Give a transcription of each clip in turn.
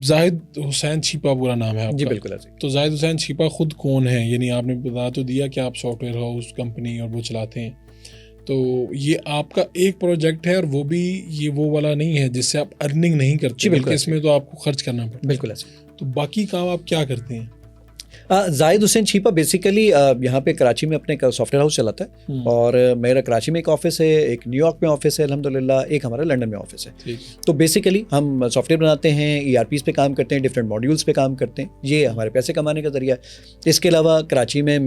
زاہد حسین چھیپا پورا نام ہے آپ کا؟ جی بالکل ایسے. تو زاہد حسین چھیپا خود کون ہے؟ یعنی آپ نے بتا تو دیا کہ آپ سافٹ ویئر ہاؤس کمپنی اور وہ چلاتے ہیں، تو یہ آپ کا ایک پروجیکٹ ہے اور وہ بھی یہ وہ والا نہیں ہے جس سے آپ ارننگ نہیں کرتے، بلکہ اس میں تو آپ کو خرچ کرنا پڑتا ہے. بالکل ایسے. تو باقی کام آپ کیا کرتے ہیں؟ زاہد حسین چھیپا بیسیکلی یہاں پہ کراچی میں اپنے سافٹ ویئر ہاؤس چلاتا ہے، اور میرا کراچی میں ایک آفس ہے، ایک نیو یارک میں آفس ہے الحمدللہ، ایک ہمارا لنڈن میں آفس ہے. تو بیسیکلی ہم سافٹ ویئر بناتے ہیں، ERPs پہ کام کرتے ہیں، ڈفرینٹ ماڈیولس پہ کام کرتے ہیں، یہ ہمارے پیسے کمانے کا ذریعہ ہے. اس کے علاوہ کراچی میں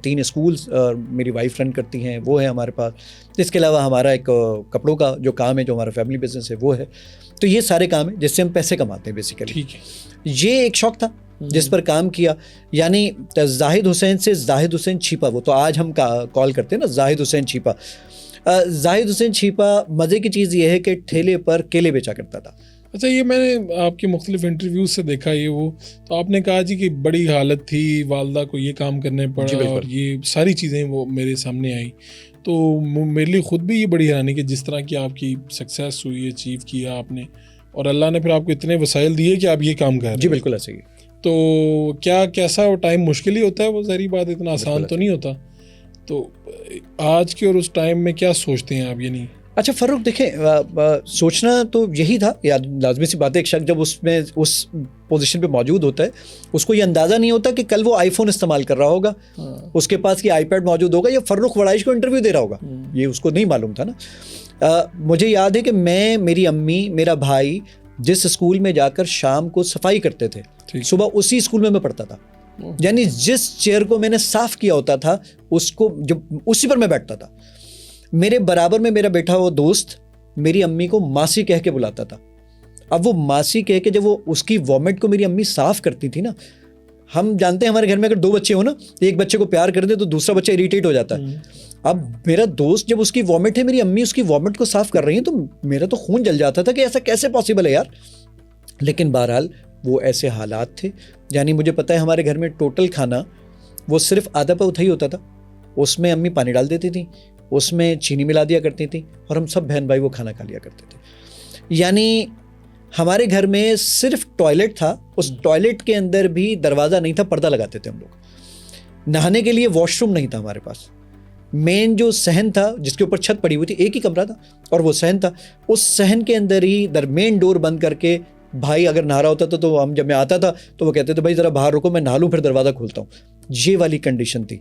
3 اسکولس میری وائف رن کرتی ہیں، وہ ہے ہمارے پاس. اس کے علاوہ ہمارا ایک کپڑوں کا جو کام ہے، جو ہمارا فیملی بزنس ہے وہ ہے. تو یہ سارے کام ہیں جس سے ہم پیسے کماتے ہیں بیسیکلی. یہ ایک شوق تھا جس پر کام کیا، یعنی زاہد حسین سے زاہد حسین چھیپا، وہ تو آج ہم کال کرتے ہیں نا زاہد حسین چھیپا. زاہد حسین چھیپا مزے کی چیز یہ ہے کہ ٹھیلے پر کیلے بیچا کرتا تھا. اچھا، یہ میں نے آپ کے مختلف انٹرویوز سے دیکھا، یہ وہ تو آپ نے کہا جی کہ بڑی حالت تھی، والدہ کو یہ کام کرنے پڑا اور یہ ساری چیزیں وہ میرے سامنے آئی. تو میرے لیے خود بھی یہ بڑی حیرانی کہ جس طرح کی آپ کی سکسیس ہوئی، اچیو کیا آپ نے، اور اللہ نے پھر آپ کو اتنے وسائل دیے کہ آپ یہ کام کر رہے ہیں. جی بالکل ایسے ہی. تو کیسا وہ ٹائم مشکل ہی ہوتا ہے؟ وہ ظاہری بات اتنا آسان تو نہیں ہوتا. تو آج کے اور اس ٹائم میں کیا سوچتے ہیں آپ؟ یعنی اچھا فاروق دیکھیں، سوچنا تو یہی تھا، یا لازمی سی بات ہے، ایک شخص جب اس پوزیشن پہ موجود ہوتا ہے اس کو یہ اندازہ نہیں ہوتا کہ کل وہ آئی فون استعمال کر رہا ہوگا، اس کے پاس آئی پیڈ موجود ہوگا، یا فرخ وڑائش کو انٹرویو دے رہا ہوگا. یہ اس کو نہیں معلوم تھا نا. مجھے یاد ہے کہ میری امی، میرا بھائی جس اسکول میں جا کر شام کو صفائی کرتے تھے، صبح اسی اسکول میں پڑھتا تھا. یعنی جس چیئر کو میں نے صاف کیا ہوتا تھا اس کو جب اسی پر میں بیٹھتا تھا. میرے برابر میں میرا بیٹھا ہوا دوست میری امی کو ماسی کہہ کے بلاتا تھا. اب وہ ماسی کہہ کے جب وہ اس کی وامٹ کو میری امی صاف کرتی تھی نا، ہم جانتے ہیں ہمارے گھر میں اگر 2 بچے ہو نا، ایک بچے کو پیار کر دے تو دوسرا بچہ اریٹیٹ ہو جاتا ہے. اب میرا دوست جب اس کی وامٹ ہے، میری امی اس کی وامٹ کو صاف کر رہی ہیں، تو میرا تو خون جل جاتا تھا کہ ایسا کیسے پاسبل ہے یار. لیکن بہرحال وہ ایسے حالات تھے. یعنی مجھے پتہ ہے ہمارے گھر میں ٹوٹل کھانا وہ صرف آدھا پوتھا ہی ہوتا تھا، اس میں امی پانی ڈال دیتی تھی، اس میں چینی ملا دیا کرتی تھی، اور ہم سب بہن بھائی وہ کھانا کھا لیا کرتے تھے. یعنی ہمارے گھر میں صرف ٹوائلٹ تھا، اس ٹوائلٹ کے اندر بھی دروازہ نہیں تھا، پردہ لگاتے تھے ہم لوگ. نہانے کے لیے واش روم نہیں تھا ہمارے پاس. مین جو صحن تھا جس کے اوپر چھت پڑی ہوئی تھی، ایک ہی کمرہ تھا اور وہ صحن تھا، اس صحن کے اندر ہی مین ڈور بند کر کے بھائی اگر نہا رہا ہوتا تھا تو ہم جب میں آتا تھا تو وہ کہتے تھے بھائی ذرا باہر رکو میں نہا لوں پھر دروازہ کھولتا ہوں. یہ والی کنڈیشن تھی.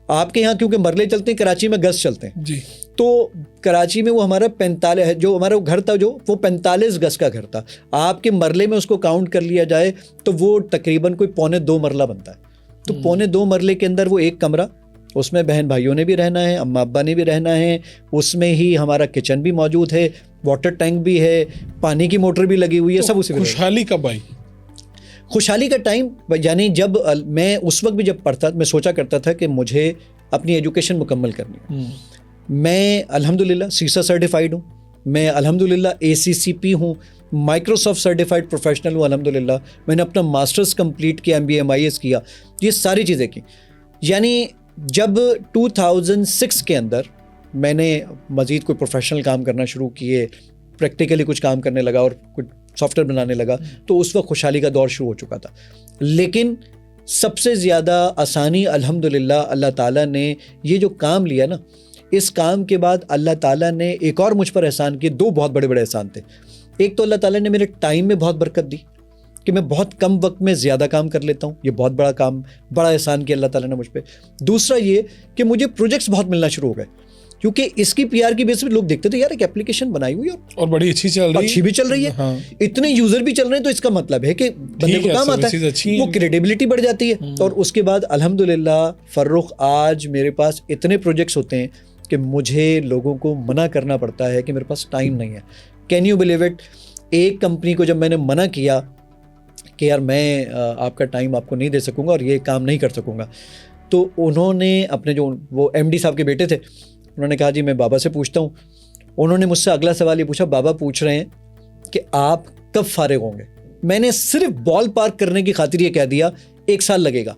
آپ کے یہاں کیونکہ مرلے چلتے ہیں، کراچی میں گز چلتے ہیں جی. تو کراچی میں وہ ہمارا 45 جو ہمارا گھر تھا جو وہ 45 گز کا گھر تھا. آپ کے مرلے میں اس کو کاؤنٹ کر لیا جائے تو وہ تقریباً کوئی 1.25 مرلہ بنتا ہے. تو 1.25 مرلے کے اندر وہ ایک کمرہ، اس میں بہن بھائیوں نے بھی رہنا ہے، اماں ابا نے بھی رہنا ہے، اس میں ہی ہمارا کچن بھی موجود ہے، واٹر ٹینک بھی ہے، پانی کی موٹر بھی لگی ہوئی ہے، سب اسی میں. خوشحالی کب آئی؟ خوشحالی کا ٹائم یعنی جب میں اس وقت بھی جب پڑھتا میں سوچا کرتا تھا کہ مجھے اپنی ایجوکیشن مکمل کرنی ہے. میں الحمدللہ سیسا سرٹیفائیڈ ہوں، میں الحمدللہ ACCP ہوں، مائکروسافٹ سرٹیفائیڈ پروفیشنل ہوں الحمدللہ. میں نے اپنا ماسٹرز کمپلیٹ کیا، MBA MIS کیا، یہ ساری چیزیں کی. یعنی جب 2006 کے اندر میں نے مزید کوئی پروفیشنل کام کرنا شروع کیے، پریکٹیکلی کچھ کام کرنے لگا اور کچھ سافٹ ویئر بنانے لگا، تو اس وقت خوشحالی کا دور شروع ہو چکا تھا. لیکن سب سے زیادہ آسانی الحمدللہ اللہ تعالیٰ نے یہ جو کام لیا نا، اس کام کے بعد اللہ تعالیٰ نے ایک اور مجھ پر احسان کیے. 2 بہت بڑے بڑے احسان تھے. ایک تو اللہ تعالیٰ نے میرے ٹائم میں بہت برکت دی کہ میں بہت کم وقت میں زیادہ کام کر لیتا ہوں. یہ بہت بڑا احسان کیا اللہ تعالیٰ نے مجھ پہ. دوسرا یہ کہ مجھے پروجیکٹس بہت ملنا شروع ہو گئے، کیونکہ اس کی PR کی بیس پہ لوگ دیکھتے تھے یار ایک اپلیکیشن بنائی ہوئی اور بڑی اچھی بھی چل رہی ہے، اتنے یوزر بھی چل رہے ہیں، تو اس کا مطلب ہے کہ بندے کو کام آتا ہے، وہ کریڈیبلٹی بڑھ جاتی ہے. اور اس کے بعد الحمدللہ فرخ آج میرے پاس اتنے پروجیکٹس ہوتے ہیں کہ مجھے لوگوں کو منع کرنا پڑتا ہے کہ میرے پاس ٹائم نہیں ہے. Can you believe it? ایک کمپنی کو جب میں نے منع کیا کہ یار میں آپ کا ٹائم آپ کو نہیں دے سکوں گا اور یہ کام نہیں کر سکوں گا، تو انہوں نے اپنے جو وہ MD صاحب کے بیٹے تھے، انہوں نے کہا جی میں بابا سے پوچھتا ہوں. انہوں نے مجھ سے اگلا سوال یہ پوچھا، بابا پوچھ رہے ہیں کہ آپ کب فارغ ہوں گے؟ میں نے صرف بال پارک کرنے کی خاطر یہ کہہ دیا 1 سال لگے گا.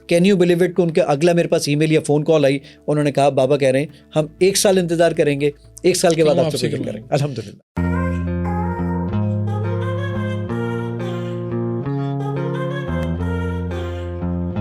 کین یو بلیو اٹ کہ ان کے اگلا میرے پاس ای میل یا فون کال آئی، انہوں نے کہا بابا کہہ رہے ہیں ہم 1 سال انتظار کریں گے، 1 سال کے بعد آپ سے کریں گے. الحمدللہ.